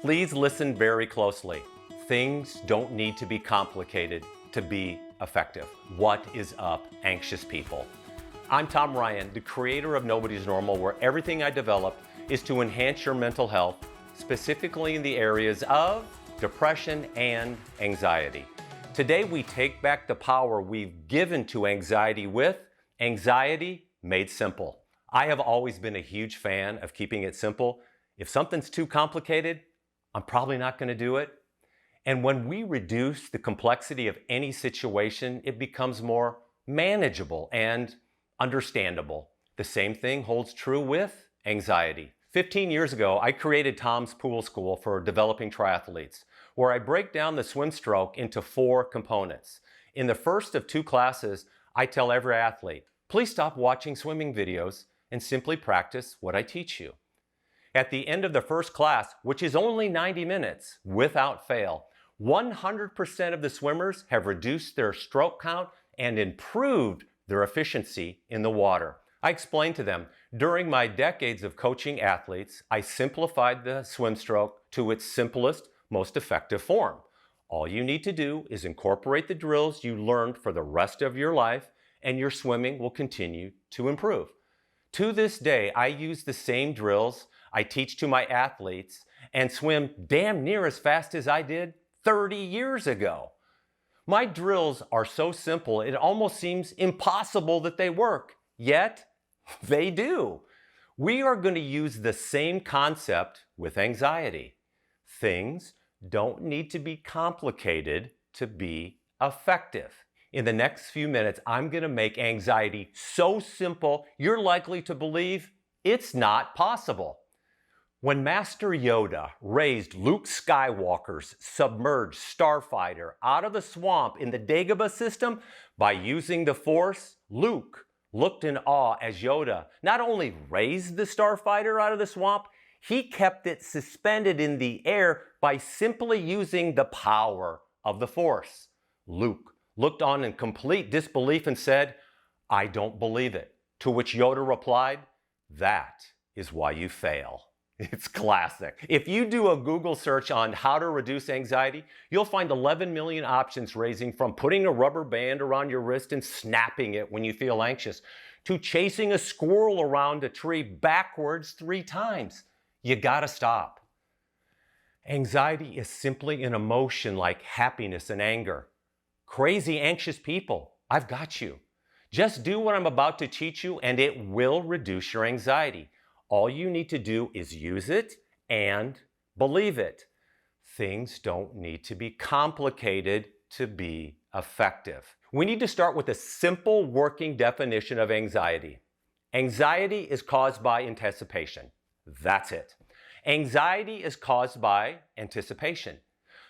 Please listen very closely. Things don't need to be complicated to be effective. What is up, anxious people? I'm Tom Ryan, the creator of Nobody's Normal, where everything I develop is to enhance your mental health, specifically in the areas of depression and anxiety. Today, we take back the power we've given to anxiety with Anxiety Made Simple. I have always been a huge fan of keeping it simple. If something's too complicated, I'm probably not going to do it. And when we reduce the complexity of any situation, it becomes more manageable and understandable. The same thing holds true with anxiety. 15 years ago, I created Tom's Pool School for developing triathletes, where I break down the swim stroke into 4 components. In the first of 2 classes, I tell every athlete, please stop watching swimming videos and simply practice what I teach you. At the end of the first class, which is only 90 minutes, without fail, 100% of the swimmers have reduced their stroke count and improved their efficiency in the water. I explained to them, during my decades of coaching athletes, I simplified the swim stroke to its simplest, most effective form. All you need to do is incorporate the drills you learned for the rest of your life, and your swimming will continue to improve. To this day, I use the same drills I teach to my athletes and swim damn near as fast as I did 30 years ago. My drills are so simple, it almost seems impossible that they work, yet they do. We are going to use the same concept with anxiety. Things don't need to be complicated to be effective. In the next few minutes, I'm going to make anxiety so simple, you're likely to believe it's not possible. When Master Yoda raised Luke Skywalker's submerged starfighter out of the swamp in the Dagobah system by using the Force, Luke looked in awe as Yoda not only raised the starfighter out of the swamp, he kept it suspended in the air by simply using the power of the Force. Luke looked on in complete disbelief and said, "I don't believe it." To which Yoda replied, "That is why you fail." It's classic. If you do a Google search on how to reduce anxiety, you'll find 11 million options ranging from putting a rubber band around your wrist and snapping it when you feel anxious, to chasing a squirrel around a tree backwards 3 times. You gotta stop. Anxiety is simply an emotion like happiness and anger. Crazy anxious people, I've got you. Just do what I'm about to teach you and it will reduce your anxiety. All you need to do is use it and believe it. Things don't need to be complicated to be effective. We need to start with a simple working definition of anxiety. Anxiety is caused by anticipation. That's it. Anxiety is caused by anticipation.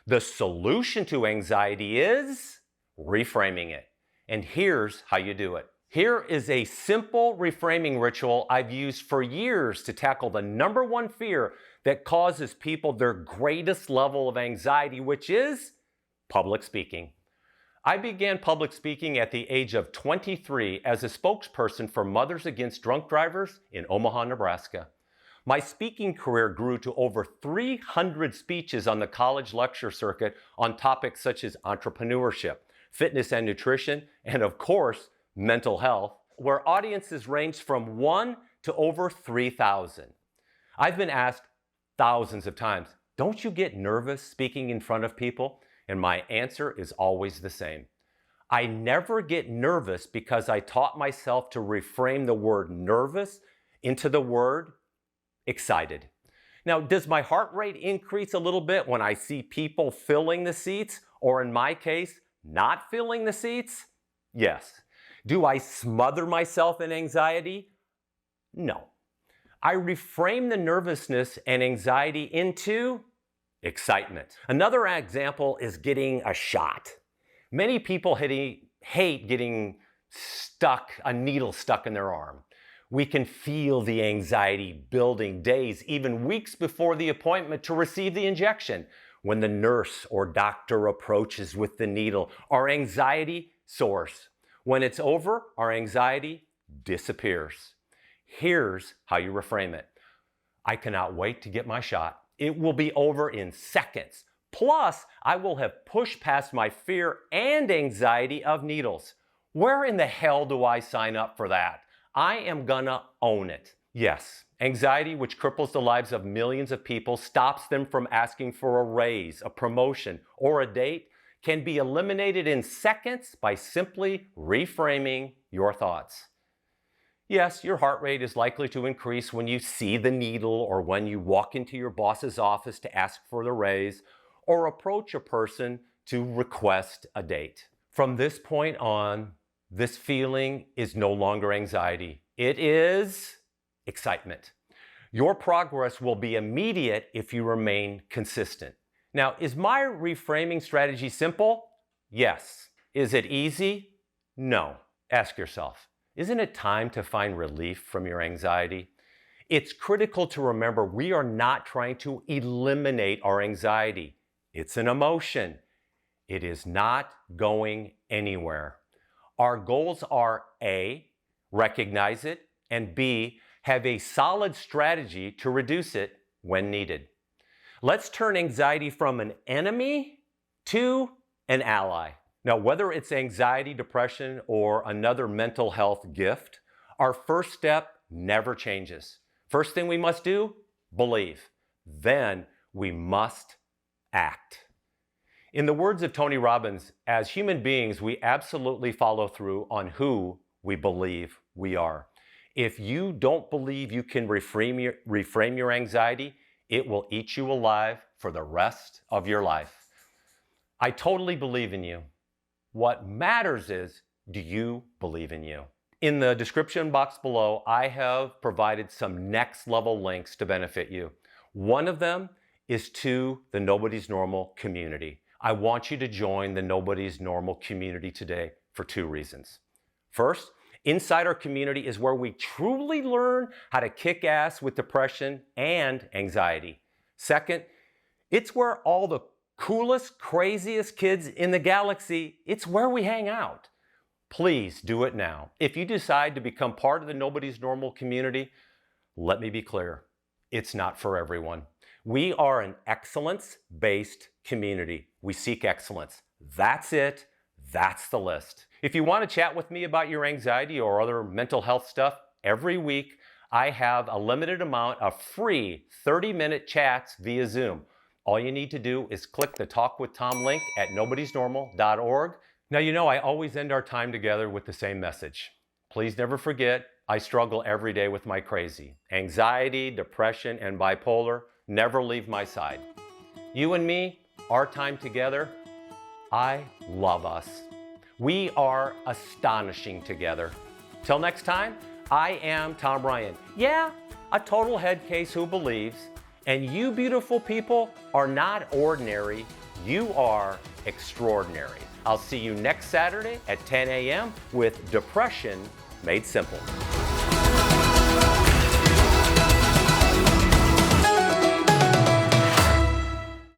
The solution to anxiety is reframing it. And here's how you do it. Here is a simple reframing ritual I've used for years to tackle the #1 fear that causes people their greatest level of anxiety, which is public speaking. I began public speaking at the age of 23 as a spokesperson for Mothers Against Drunk Drivers in Omaha, Nebraska. My speaking career grew to over 300 speeches on the college lecture circuit on topics such as entrepreneurship, fitness and nutrition, and of course, mental health, where audiences ranged from 1 to over 3,000. I've been asked thousands of times, don't you get nervous speaking in front of people? And my answer is always the same. I never get nervous because I taught myself to reframe the word nervous into the word excited. Now, does my heart rate increase a little bit when I see people filling the seats, or in my case, not filling the seats? Yes. Do I smother myself in anxiety? No. I reframe the nervousness and anxiety into excitement. Another example is getting a shot. Many people hate getting a needle stuck in their arm. We can feel the anxiety building days, even weeks before the appointment to receive the injection. When the nurse or doctor approaches with the needle, our anxiety soars. When it's over, our anxiety disappears. Here's how you reframe it. I cannot wait to get my shot. It will be over in seconds. Plus, I will have pushed past my fear and anxiety of needles. Where in the hell do I sign up for that? I am gonna own it. Yes, anxiety, which cripples the lives of millions of people, stops them from asking for a raise, a promotion, or a date, can be eliminated in seconds by simply reframing your thoughts. Yes, your heart rate is likely to increase when you see the needle or when you walk into your boss's office to ask for the raise or approach a person to request a date. From this point on, this feeling is no longer anxiety. It is excitement. Your progress will be immediate if you remain consistent. Now, is my reframing strategy simple? Yes. Is it easy? No. Ask yourself, isn't it time to find relief from your anxiety? It's critical to remember we are not trying to eliminate our anxiety. It's an emotion. It is not going anywhere. Our goals are A, recognize it, and B, have a solid strategy to reduce it when needed. Let's turn anxiety from an enemy to an ally. Now, whether it's anxiety, depression, or another mental health gift, our first step never changes. First thing we must do, believe. Then we must act. In the words of Tony Robbins, as human beings, we absolutely follow through on who we believe we are. If you don't believe you can reframe your anxiety, it will eat you alive for the rest of your life. I totally believe in you. What matters is, do you believe in you? In the description box below, I have provided some next level links to benefit you. One of them is to the Nobody's Normal community. I want you to join the Nobody's Normal community today for 2 reasons. First, inside our community is where we truly learn how to kick ass with depression and anxiety. Second, it's where all the coolest, craziest kids in the galaxy, it's where we hang out. Please do it now. If you decide to become part of the Nobody's Normal community, let me be clear, it's not for everyone. We are an excellence-based community. We seek excellence. That's it. That's the list. If you want to chat with me about your anxiety or other mental health stuff, every week I have a limited amount of free 30-minute chats via Zoom. All you need to do is click the Talk with Tom link at nobodysnormal.org. Now, you know I always end our time together with the same message. Please never forget, I struggle every day with my crazy. Anxiety, depression, and bipolar never leave my side. You and me, our time together, I love us. We are astonishing together. Till next time, I am Tom Ryan. Yeah, a total head case who believes. And you beautiful people are not ordinary, you are extraordinary. I'll see you next Saturday at 10 a.m. with Depression Made Simple.